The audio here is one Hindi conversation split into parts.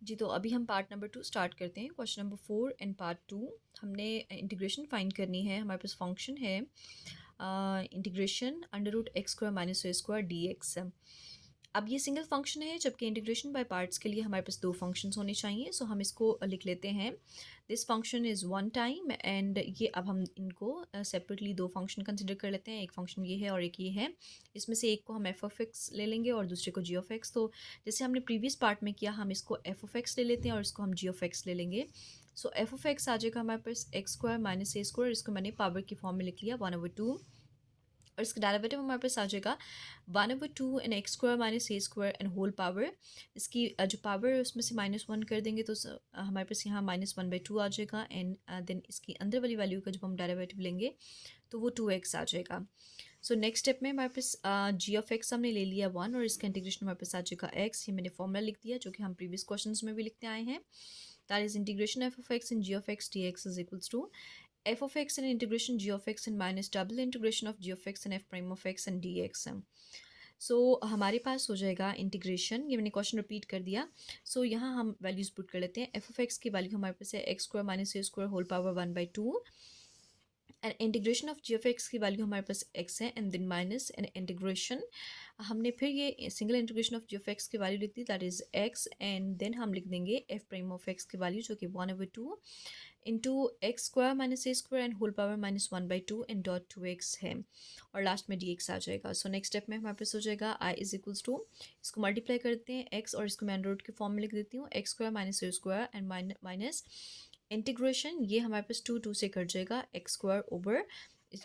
जी, तो अभी हम पार्ट नंबर 2 स्टार्ट करते हैं। क्वेश्चन नंबर 4 एंड पार्ट 2 हमने इंटीग्रेशन फाइंड करनी है। हमारे पास फंक्शन है integration under root x square minus a square d x. अब ये सिंगल फंक्शन है, जबकि इंटीग्रेशन बाय पार्ट्स के लिए हमारे पास दो फंक्शंस होने चाहिए। सो हम इसको लिख लेते हैं, this function is one time and ये अब हम इनको सेपरेटली दो फंक्शन कंसिडर कर लेते हैं। एक फंक्शन ये है और एक ये है। इसमें से एक को हम एफ ऑफ एक्स ले लेंगे और दूसरे को जी ऑफ एक्स। तो जैसे हमने प्रीवियस पार्ट में किया, हम इसको एफ ऑफ एक्स ले लेते हैं और इसको हम जी ऑफ एक्स ले लेंगे। सो एफ ऑफ एक्स आ जाएगा हमारे पास x square minus a square. इसको मैंने पावर की फॉर्म में लिख लिया 1/2, और इसका डेरिवेटिव हमारे पास आ जाएगा 1/2 and x square minus a square and whole power. इसकी जो पावर है उसमें से -1 कर देंगे तो हमारे पास यहाँ -1/2 आ जाएगा। एंड देन इसकी अंदर वाली वैल्यू का जब हम डेरिवेटिव लेंगे तो वो 2x आ जाएगा। सो नेक्स्ट स्टेप में हमारे पास जी ऑफ एक्स हमने ले लिया 1 और इसका इंटीग्रेशन हमारे पास आ जाएगा x। ये मैंने फॉर्मूला लिख दिया जो कि हम प्रीवियस क्वेश्चन में भी लिखते आए हैं। That is integration f of x in g of x d x is equals to f of x and integration g of x and minus double integration of g of x and f prime of x and dx है। सो हमारे पास हो जाएगा इंटीग्रेशन, ये मैंने क्वेश्चन रिपीट कर दिया। सो यहाँ हम वैल्यूज पुट कर लेते हैं। एफ ऑफ एक्स की वैल्यू हमारे पास है x square minus a square whole power 1/2 and integration of g of x की वैल्यू हमारे पास एक्स है and then minus and integration हमने फिर ये single integration of g of x की वैल्यू लिख दी, that is x and then हम लिख देंगे एफ प्राइम ऑफ एक्स की वैल्यू जो कि 1/2 into x square minus a square and whole power -1/2 and dot 2x है और लास्ट में dx आ जाएगा। सो नेक्स्ट स्टेप में हमारे पास हो जाएगा i इज इक्वल्स टू, इसको मल्टीप्लाई करते हैं x और इसको मैं अंडर रूट के फॉर्म में लिख देती हूँ, x square minus a square and minus integration ये हमारे पास 2 से कट जाएगा एक्स स्क्वायर ओवर,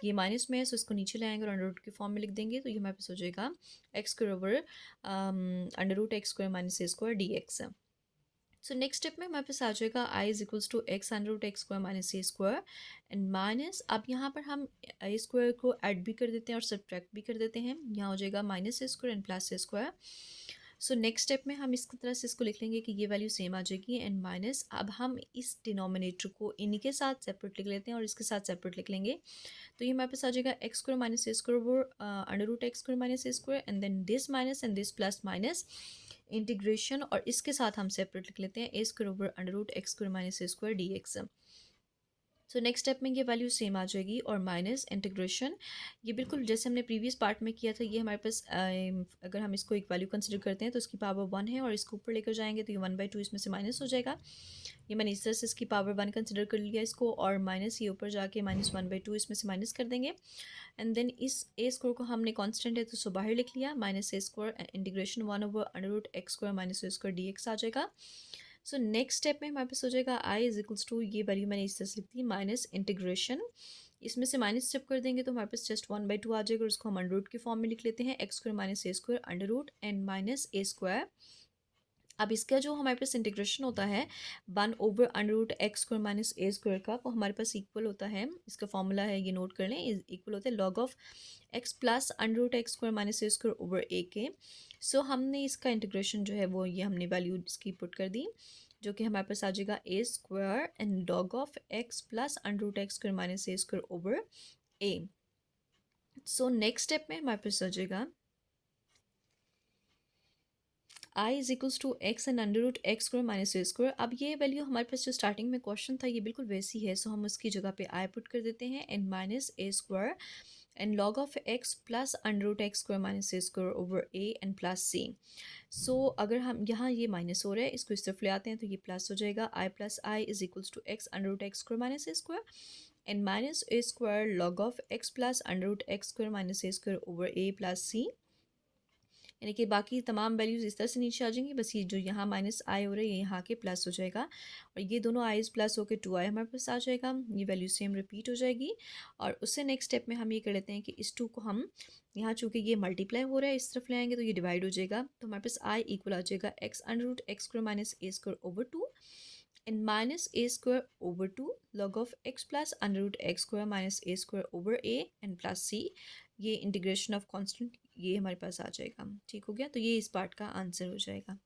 ये माइनस में है सो इसको नीचे लाएंगे और अंडर रूट के फॉर्म में लिख देंगे तो ये हमारे पास हो जाएगा x square over under root x square minus a square d x. So next step में हमारे पास आ जाएगा i is equals to x under root x square minus a square and minus, अब यहाँ पर हम ए स्क्वायर को ऐड भी कर देते हैं और सब्ट्रैक्ट भी कर देते हैं। यहाँ हो जाएगा minus a square and plus A square. So next step में हम इस तरह से इसको लिख लेंगे कि ये वैल्यू सेम आ जाएगी एंड माइनस, अब हम इस डिनोमिनेटर को इनके साथ सेपरेट लिख लेते हैं और इसके साथ सेपरेट लिख लेंगे तो ये हमारे पास आ जाएगा x square minus a square over under root x square minus a square and then this minus and this plus minus integration और इसके साथ हम सेपरेट लिख लेते हैं a square over under root x square minus a square d x. So next step में ये वैल्यू सेम आ जाएगी और माइनस इंटीग्रेशन, ये बिल्कुल जैसे हमने प्रीवियस पार्ट में किया था। ये हमारे पास अगर हम इसको एक वैल्यू कंसिडर करते हैं तो इसकी पावर 1 है और इसको ऊपर लेकर जाएंगे तो ये 1/2 इसमें से माइनस हो जाएगा। ये मैंने इस तरह से इसकी पावर 1 कंसिडर कर लिया इसको और माइनस ये ऊपर जाके -1/2 इसमें से माइनस कर देंगे एंड देन इस ए स्क्वायर को हमने कांस्टेंट है तो उसको बाहर लिख लिया, minus a square integration 1 over under root x square minus a square d x आ जाएगा। सो नेक्स्ट स्टेप में हमारे पास हो जाएगा आई इज इक्वल्स टू, ये वैल्यू मैंने इस तरह से लिख दी माइनस इंटीग्रेशन, इसमें से माइनस जब कर देंगे तो हमारे पास जस्ट 1/2 आ जाएगा और उसको हम अंडर रूट के फॉर्म में लिख लेते हैं x square minus a square under root and minus a square. अब इसका जो हमारे पास इंटीग्रेशन होता है 1 over under root x square minus a square का, वो हमारे पास इक्वल होता है, इसका फॉर्मूला है ये नोट कर लें, इक्वल होता है log of x plus under root x square minus a square over a के। सो हमने इसका इंटीग्रेशन जो है वो ये हमने वैल्यू इसकी पुट कर दी जो कि हमारे पास आ जाएगा a square and log of x plus under root x square minus a square over a. So next step में हमारे पास आ जाएगा I is equals to x and under root x square minus a square. अब ये वैल्यू हमारे पास जो स्टार्टिंग में क्वेश्चन था ये बिल्कुल वैसी है, सो हम उसकी जगह पे आई पुट कर देते हैं and minus a square and log of x plus under root x square minus a square over a and plus C. So अगर हम यहाँ ये माइनस हो रहा है इसको इस तरफ ले आते हैं तो ये प्लस हो जाएगा, I plus I is equals to x under root x square minus a square and minus a square log of x plus under root x square minus a square over a plus C. यानी कि बाकी तमाम वैल्यूज़ इस तरह से नीचे आ जाएंगी, बस ये जो यहाँ माइनस आई हो रहा है ये यहाँ के प्लस हो जाएगा और ये दोनों आईज प्लस होकर 2i हमारे पास आ जाएगा। ये वैल्यू सेम रिपीट हो जाएगी और उससे नेक्स्ट स्टेप में हम ये कर लेते हैं कि इस 2 को हम यहाँ चूँकि ये मल्टीप्लाई हो रहा है इस तरफ ले आएंगे तो ये डिवाइड हो जाएगा तो हमारे पास आई इक्वल आ जाएगा x under root x square minus a square over 2 and minus a square over 2 log of x plus under root x square minus a square over a and plus C. ये इंटीग्रेशन ऑफ कांस्टेंट ये हमारे पास आ जाएगा। ठीक हो गया, तो ये इस पार्ट का आंसर हो जाएगा।